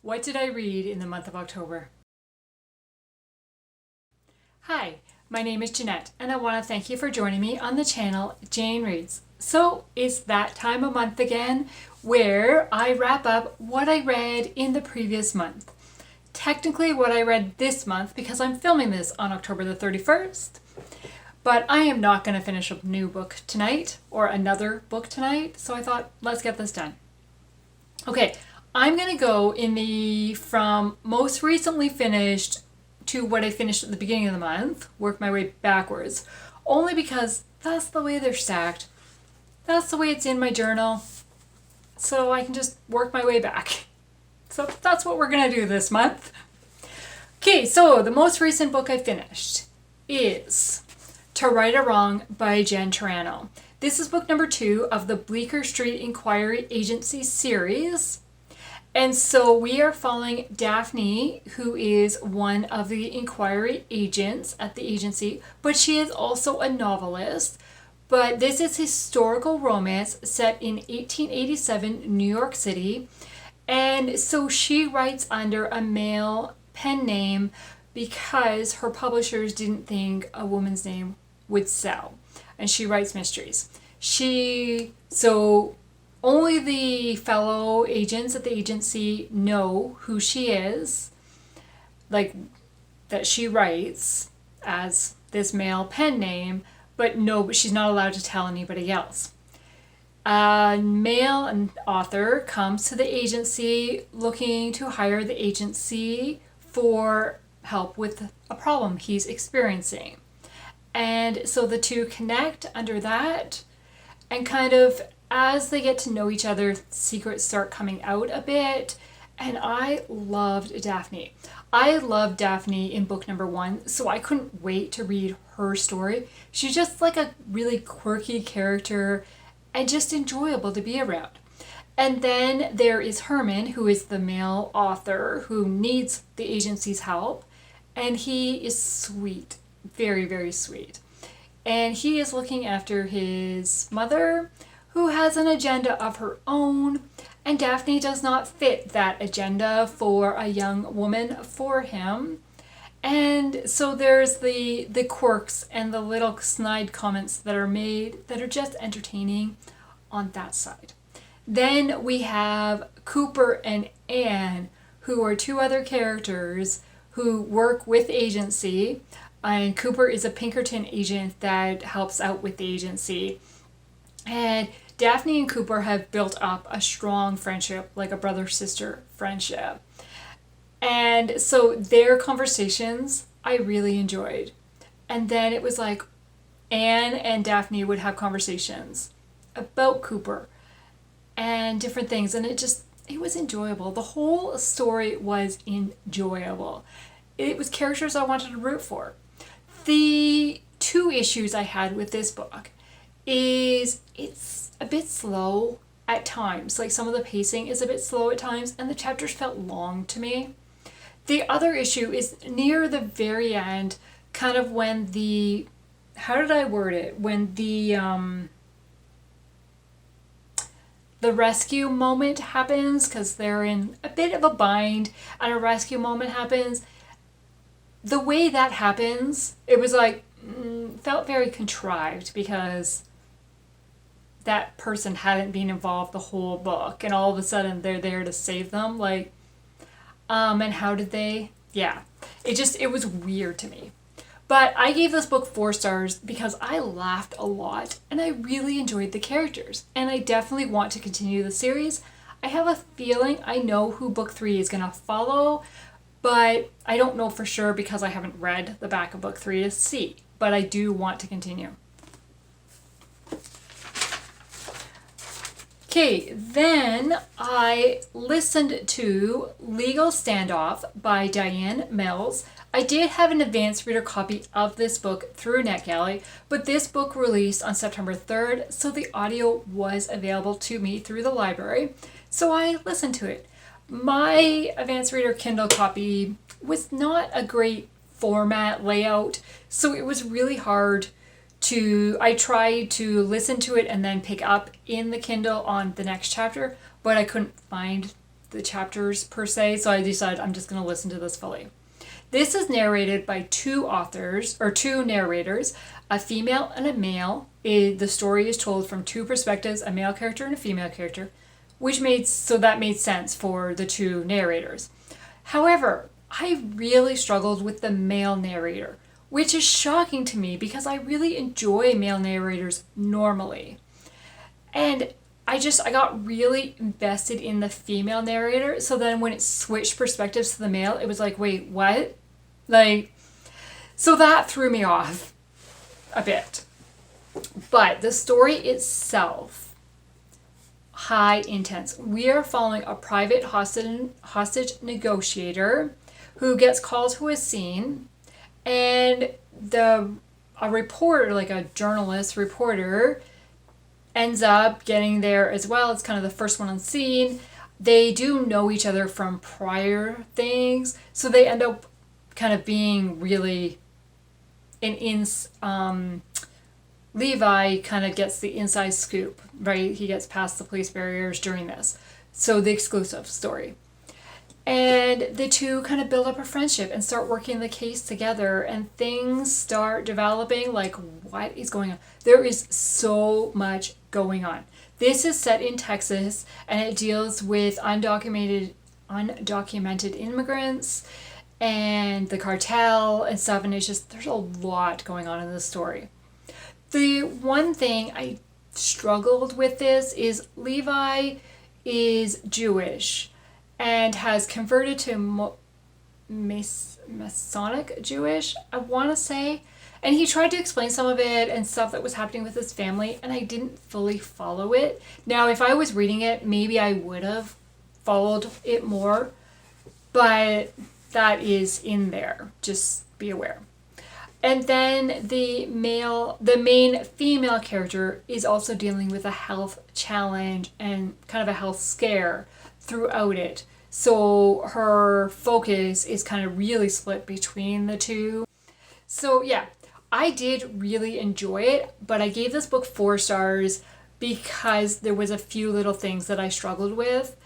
What did I read in the month of October? Hi, my name is Jeanette, and I want to thank you for joining me on the channel Jane Reads. So it's that time of month again where I wrap up what I read in the previous month. Technically what I read this month because I'm filming this on October the 31st, but I am not going to finish a new book tonight or another book tonight, so I thought let's get this done. Okay, I'm going to go from most recently finished to what I finished at the beginning of the month, work my way backwards, only because that's the way they're stacked. That's the way it's in my journal, so I can just work my way back. So that's what we're going to do this month. Okay, so the most recent book I finished is To Right or Wrong by Jen Turano. This is book number 2 of the Bleecker Street Inquiry Agency series. And so we are following Daphne, who is one of the inquiry agents at the agency, but she is also a novelist. But this is historical romance set in 1887 New York City. And so she writes under a male pen name because her publishers didn't think a woman's name would sell. And she writes mysteries. Only the fellow agents at the agency know who she is, like that she writes as this male pen name, but she's not allowed to tell anybody else. A male author comes to the agency looking to hire the agency for help with a problem he's experiencing. And so the two connect under that, and kind of as they get to know each other, secrets start coming out a bit. And I loved Daphne. I loved Daphne in book number 1, so I couldn't wait to read her story. She's just like a really quirky character and just enjoyable to be around. And then there is Herman, who is the male author who needs the agency's help. And he is sweet, very, very sweet. And he is looking after his mother, who has an agenda of her own, and Daphne does not fit that agenda for a young woman for him. And so there's the quirks and the little snide comments that are made that are just entertaining on that side. Then we have Cooper and Anne, who are 2 other characters who work with agency, and Cooper is a Pinkerton agent that helps out with the agency. And Daphne and Cooper have built up a strong friendship, like a brother-sister friendship. And so their conversations I really enjoyed. And then it was like Anne and Daphne would have conversations about Cooper and different things. And it was enjoyable. The whole story was enjoyable. It was characters I wanted to root for. The 2 issues I had with this book is it's a bit slow at times. Like some of the pacing is a bit slow at times, and the chapters felt long to me. The other issue is near the very end, kind of when how did I word it? When the rescue moment happens, because they're in a bit of a bind, and a rescue moment happens. The way that happens, it was like, felt very contrived because that person hadn't been involved the whole book, and all of a sudden they're there to save them. Like, and how did they? Yeah, it was weird to me. But I gave this book 4 stars because I laughed a lot and I really enjoyed the characters, and I definitely want to continue the series. I have a feeling I know who book 3 is gonna follow, but I don't know for sure because I haven't read the back of book 3 to see, but I do want to continue. Okay, then I listened to Legal Standoff by DiAnn Mills. I did have an advanced reader copy of this book through NetGalley, but this book released on September 3rd, so the audio was available to me through the library, so I listened to it. My advanced reader Kindle copy was not a great format layout, so it was really hard I tried to listen to it and then pick up in the Kindle on the next chapter, but I couldn't find the chapters per se, so I decided I'm just going to listen to this fully. This is narrated by two authors, or two narrators, a female and a male. The story is told from two perspectives, a male character and a female character, that made sense for the two narrators. However, I really struggled with the male narrator, which is shocking to me because I really enjoy male narrators normally. And I got really invested in the female narrator. So then when it switched perspectives to the male, it was like, wait, what? So that threw me off a bit. But the story itself, high intense. We are following a private hostage negotiator who gets called to a scene, and a reporter, like a journalist reporter, ends up getting there as well. It's kind of the first one on scene. They do know each other from prior things, so they end up kind of being really Levi kind of gets the inside scoop, right? He gets past the police barriers during this. So the exclusive story. And the two kind of build up a friendship and start working the case together, and things start developing. Like, what is going on? There is so much going on. This is set in Texas, and it deals with undocumented immigrants and the cartel and stuff, and it's just, there's a lot going on in this story. The one thing I struggled with this is Levi is Jewish and has converted to Masonic Jewish, I want to say. And he tried to explain some of it and stuff that was happening with his family, and I didn't fully follow it. Now, if I was reading it, maybe I would have followed it more, but that is in there. Just be aware. And then the main female character is also dealing with a health challenge and kind of a health scare throughout it. So her focus is kind of really split between the two. So yeah, I did really enjoy it, but I gave this book 4 stars because there was a few little things that I struggled with.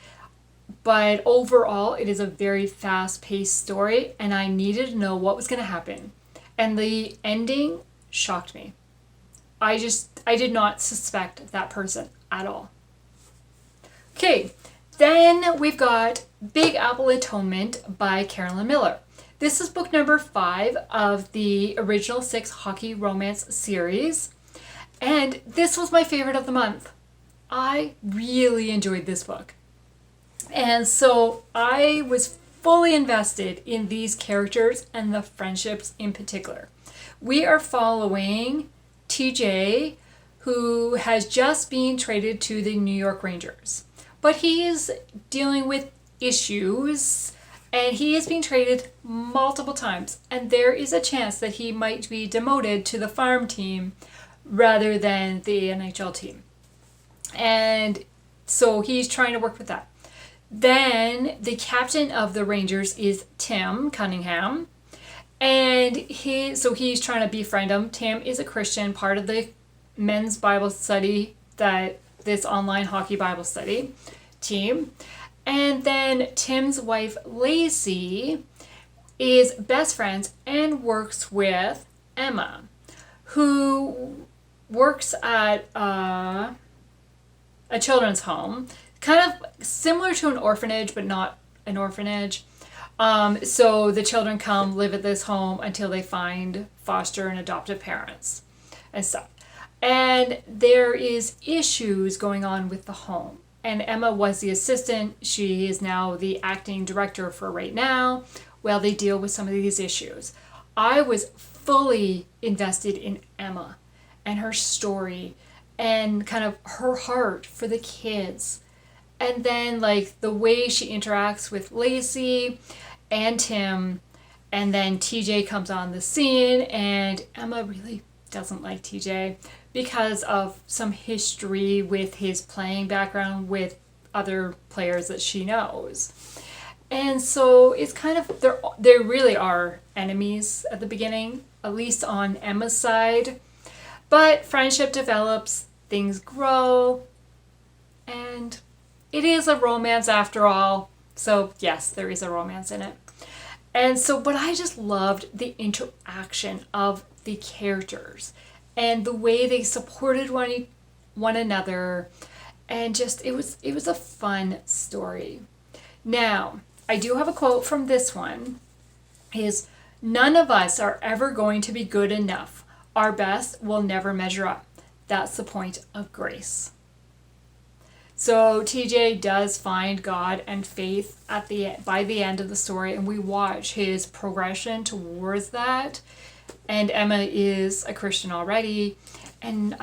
But overall, it is a very fast-paced story, and I needed to know what was going to happen. And the ending shocked me. I did not suspect that person at all. Okay, then we've got Big Apple Atonement by Carolyn Miller. This is book number 5 of the original 6 hockey romance series. And this was my favorite of the month. I really enjoyed this book. And so I was fully invested in these characters and the friendships in particular. We are following TJ, who has just been traded to the New York Rangers. But he is dealing with issues, and he has been traded multiple times. And there is a chance that he might be demoted to the farm team rather than the NHL team. And so he's trying to work with that. Then the captain of the Rangers is Tim Cunningham, and he's trying to befriend him. Tim is a Christian, part of the men's Bible study, this online hockey Bible study team. And then Tim's wife Lacey is best friends and works with Emma, who works at a children's home. Kind of similar to an orphanage, but not an orphanage. So the children come live at this home until they find foster and adoptive parents and stuff. And there is issues going on with the home. And Emma was the assistant. She is now the acting director for right now. Well, they deal with some of these issues. I was fully invested in Emma and her story and kind of her heart for the kids. And then, like, the way she interacts with Lacey and Tim, and then TJ comes on the scene, and Emma really doesn't like TJ because of some history with his playing background with other players that she knows. And so it's kind of, they really are enemies at the beginning, at least on Emma's side. But friendship develops, things grow, and it is a romance after all. So yes, there is a romance in it. And so, but I just loved the interaction of the characters and the way they supported one another, and just it was a fun story. Now, I do have a quote from this one is, "None of us are ever going to be good enough. Our best will never measure up. That's the point of grace." So TJ does find God and faith by the end of the story, and we watch his progression towards that. And Emma is a Christian already, and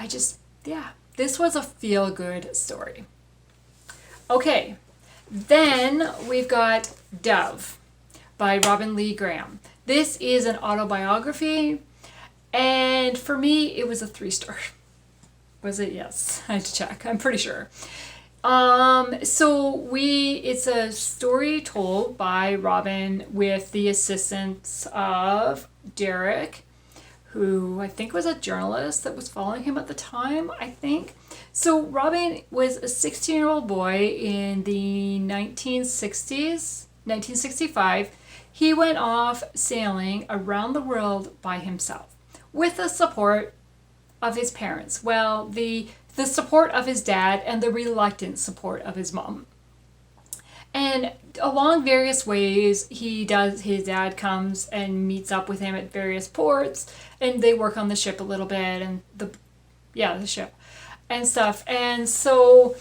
this was a feel-good story. Okay, then we've got Dove by Robin Lee Graham. This is an autobiography, and for me, it was a 3-star. Was it? Yes, I had to check. I'm pretty sure. It's a story told by Robin with the assistance of Derek, who I think was a journalist that was following him at the time, I think. So Robin was a 16-year-old boy in the 1965. He went off sailing around the world by himself with the support of his parents. Well, the support of his dad and the reluctant support of his mom. And along various ways, his dad comes and meets up with him at various ports, and they work on the ship a little bit, and the ship and stuff. And so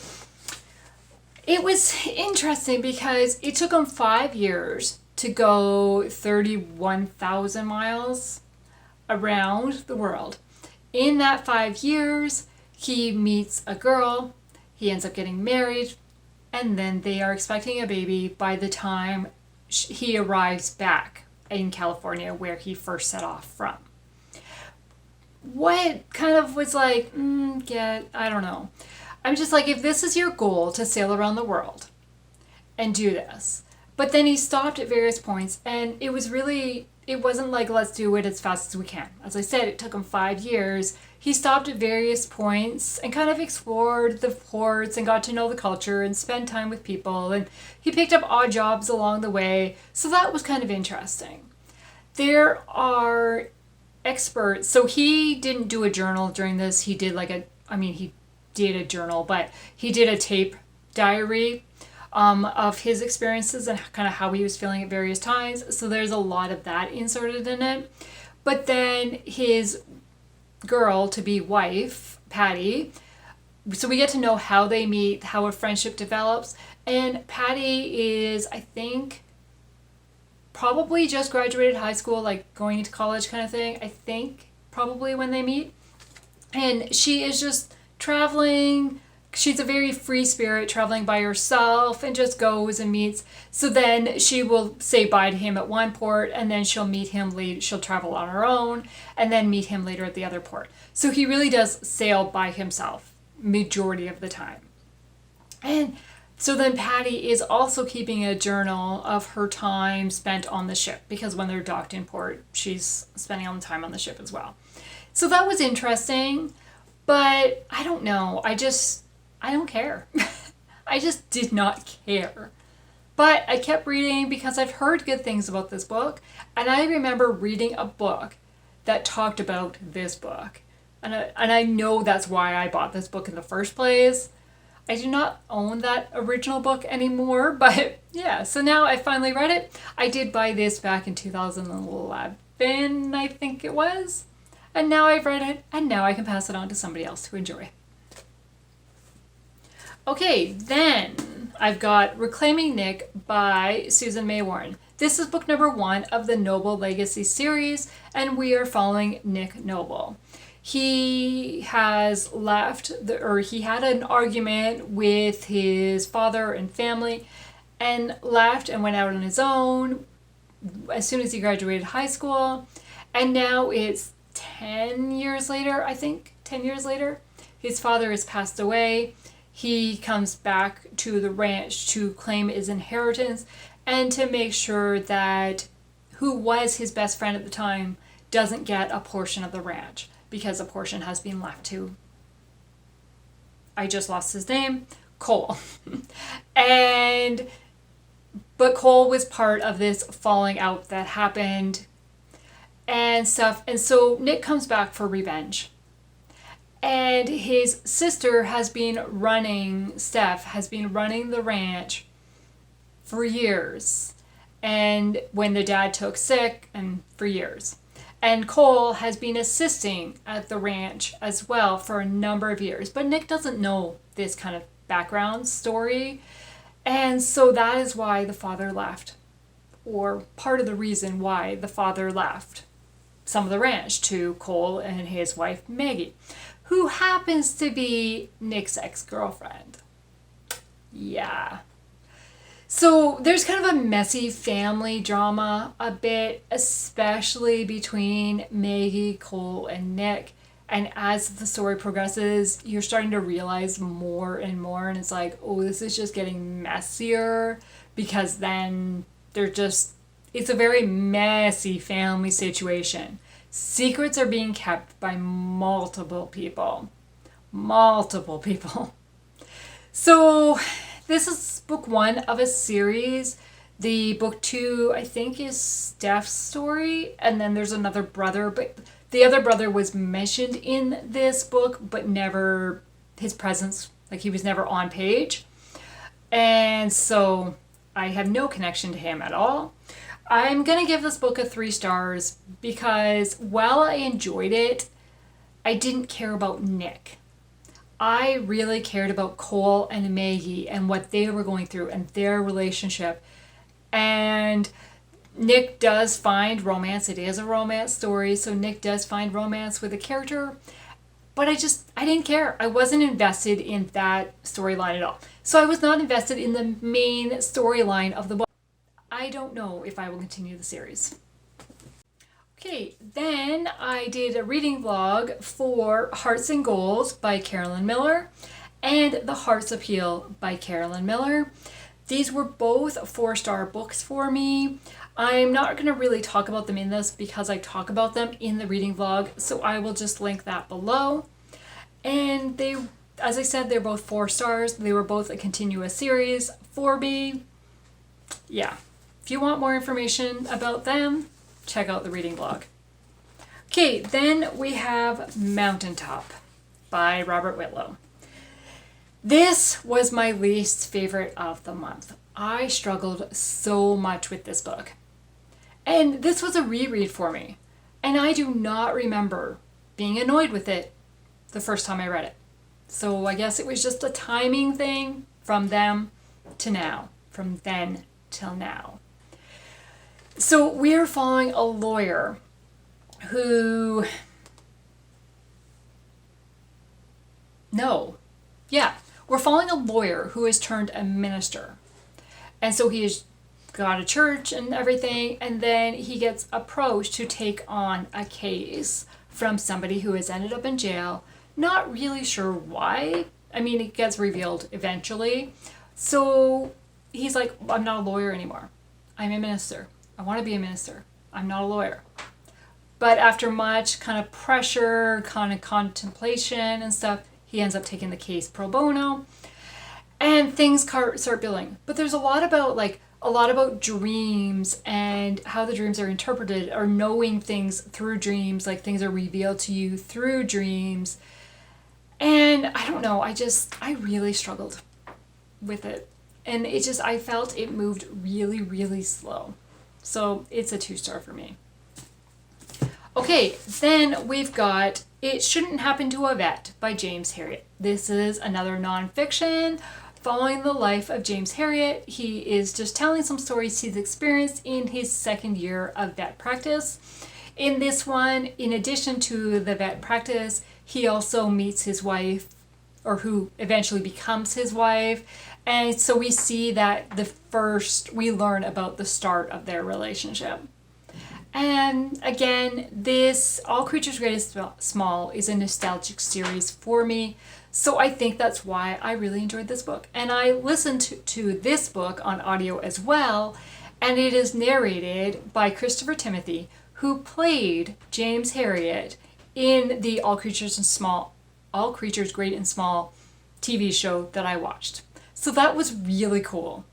it was interesting because it took him 5 years to go 31,000 miles around the world. In that 5 years, he meets a girl, he ends up getting married, and then they are expecting a baby by the time he arrives back in California where he first set off from. What kind of was like, I don't know. I'm just like, if this is your goal to sail around the world and do this, but then he stopped at various points, and it wasn't like, let's do it as fast as we can. As I said, it took him 5 years. He stopped at various points and kind of explored the ports and got to know the culture and spent time with people. And he picked up odd jobs along the way. So that was kind of interesting. There are experts. So he didn't do a journal during this. He did he did a journal, but he did a tape diary of his experiences and kind of how he was feeling at various times. So there's a lot of that inserted in it. But then his girl-to-be wife, Patty, so we get to know how they meet, how a friendship develops. And Patty is, I think, probably just graduated high school, like going into college kind of thing. I think probably when they meet. And she is just traveling. She's a very free spirit, traveling by herself, and just goes and meets. So then she will say bye to him at one port, and then she'll meet him later. She'll travel on her own, and then meet him later at the other port. So he really does sail by himself majority of the time. And so then Patty is also keeping a journal of her time spent on the ship, because when they're docked in port, she's spending all the time on the ship as well. So that was interesting, but I don't know. I don't care. I just did not care. But I kept reading because I've heard good things about this book. And I remember reading a book that talked about this book. And I know that's why I bought this book in the first place. I do not own that original book anymore. But yeah, so now I finally read it. I did buy this back in 2011, I think it was. And now I've read it. And now I can pass it on to somebody else to enjoy. Okay, then I've got Reclaiming Nick by Susan May Warren. This is book number 1 of the Noble Legacy series, and we are following Nick Noble. He has he had an argument with his father and family, and left and went out on his own as soon as he graduated high school. And now it's 10 years later, I think, 10 years later, his father has passed away. He comes back to the ranch to claim his inheritance and to make sure that who was his best friend at the time doesn't get a portion of the ranch, because a portion has been left to, I just lost his name, Cole. But Cole was part of this falling out that happened and stuff. And so Nick comes back for revenge. And his sister has been running, Steph has been running the ranch for years. And when the dad took sick, and for years. And Cole has been assisting at the ranch as well for a number of years. But Nick doesn't know this kind of background story. And so that is why the father left. Or part of the reason why the father left some of the ranch to Cole and his wife Maggie, who happens to be Nick's ex-girlfriend. Yeah. So there's kind of a messy family drama a bit, especially between Maggie, Cole, and Nick. And as the story progresses, you're starting to realize more and more. And it's like, oh, this is just getting messier, because then it's a very messy family situation. Secrets are being kept by multiple people. Multiple people. So this is book 1 of a series. The book 2, I think, is Steph's story. And then there's another brother. But the other brother was mentioned in this book, but never his presence. Like, he was never on page. And so I have no connection to him at all. I'm going to give this book a 3 stars because while I enjoyed it, I didn't care about Nick. I really cared about Cole and Maggie and what they were going through and their relationship. And Nick does find romance. It is a romance story, so Nick does find romance with a character. But I didn't care. I wasn't invested in that storyline at all. So I was not invested in the main storyline of the book. I don't know if I will continue the series. Okay, then I did a reading vlog for Hearts and Goals by Carolyn Miller and The Heart's Appeal by Carolyn Miller. These were both 4-star books for me. I'm not going to really talk about them in this because I talk about them in the reading vlog, so I will just link that below. And they, as I said, they're both 4 stars. They were both a continuous series for me. Yeah. If you want more information about them, check out the reading vlog. Okay, then we have Mountaintop by Robert Whitlow. This was my least favorite of the month. I struggled so much with this book. And this was a reread for me. And I do not remember being annoyed with it the first time I read it. So I guess it was just a timing thing from them to now. From then till now. So we are following a lawyer who... We're following a lawyer who has turned a minister. And so he has got a church and everything, and then he gets approached to take on a case from somebody who has ended up in jail. Not really sure why. I mean, it gets revealed eventually. So he's like, I'm not a lawyer anymore. I'm a minister. I want to be a minister. I'm not a lawyer. But after much kind of pressure, kind of contemplation and stuff, he ends up taking the case pro bono, and things start building. But there's a lot about dreams and how the dreams are interpreted, or knowing things through dreams, like things are revealed to you through dreams. And I don't know, I really struggled with it. And I felt it moved really, really slow. So it's a 2-star for me. Okay, then we've got It Shouldn't Happen to a Vet by James Herriot. This is another nonfiction following the life of James Herriot. He is just telling some stories he's experienced in his 2nd year of vet practice. In this one, in addition to the vet practice, he also meets his wife, or who eventually becomes his wife. And so we see that we learn about the start of their relationship. And again, this All Creatures Great and Small is a nostalgic series for me. So I think that's why I really enjoyed this book. And I listened to this book on audio as well. And it is narrated by Christopher Timothy, who played James Herriot in the All Creatures Great and Small TV show that I watched. So that was really cool.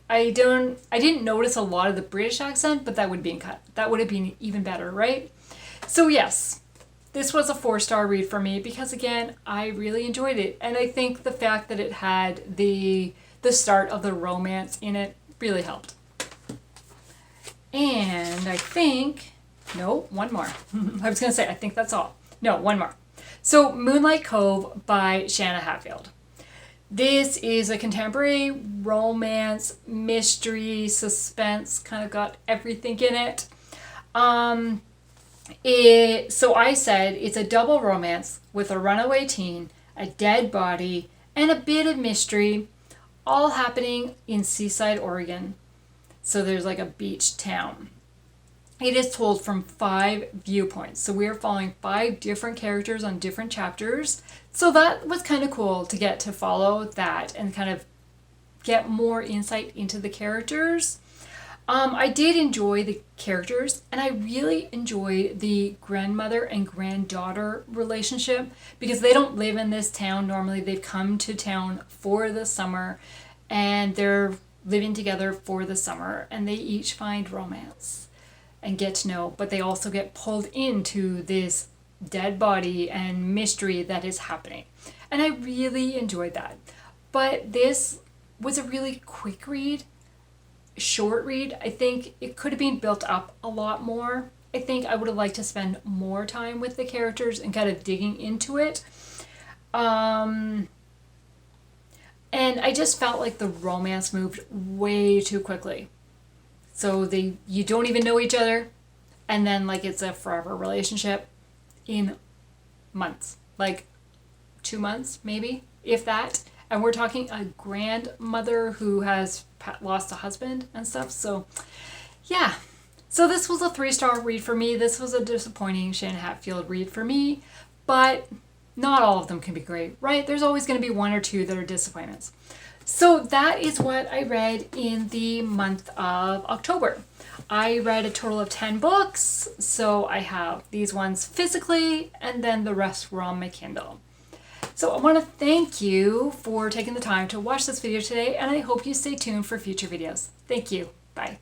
I didn't notice a lot of the British accent, but that would have been cut. That would have been even better, right? So yes, this was a 4-star read for me because again, I really enjoyed it. And I think the fact that it had the start of the romance in it really helped. And I think, no, one more. I was going to say, I think that's all. No, one more. So Moonlight Cove by Shanna Hatfield. This is a contemporary romance, mystery, suspense, kind of got everything in it. So I said it's a double romance with a runaway teen, a dead body, and a bit of mystery, all happening in Seaside, Oregon. So there's like a beach town. It is told from 5 viewpoints. So we are following 5 different characters on different chapters. So that was kind of cool to get to follow that and kind of get more insight into the characters. I did enjoy the characters, and I really enjoyed the grandmother and granddaughter relationship because they don't live in this town normally. They've come to town for the summer and they're living together for the summer, and they each find romance and get to know, but they also get pulled into this dead body and mystery that is happening. And I really enjoyed that. But this was a really quick read, short read. I think it could have been built up a lot more. I think I would have liked to spend more time with the characters and kind of digging into it. And I just felt like the romance moved way too quickly. So you don't even know each other, and then like it's a forever relationship in months, like 2 months maybe, if that. And we're talking a grandmother who has lost a husband and stuff. So yeah, so this was a 3-star read for me. This was a disappointing Shanna Hatfield read for me, but not all of them can be great, right? There's always going to be 1 or 2 that are disappointments. So that is what I read in the month of October. I read a total of 10 books, so I have these ones physically, and then the rest were on my Kindle. So I want to thank you for taking the time to watch this video today, and I hope you stay tuned for future videos. Thank you. Bye.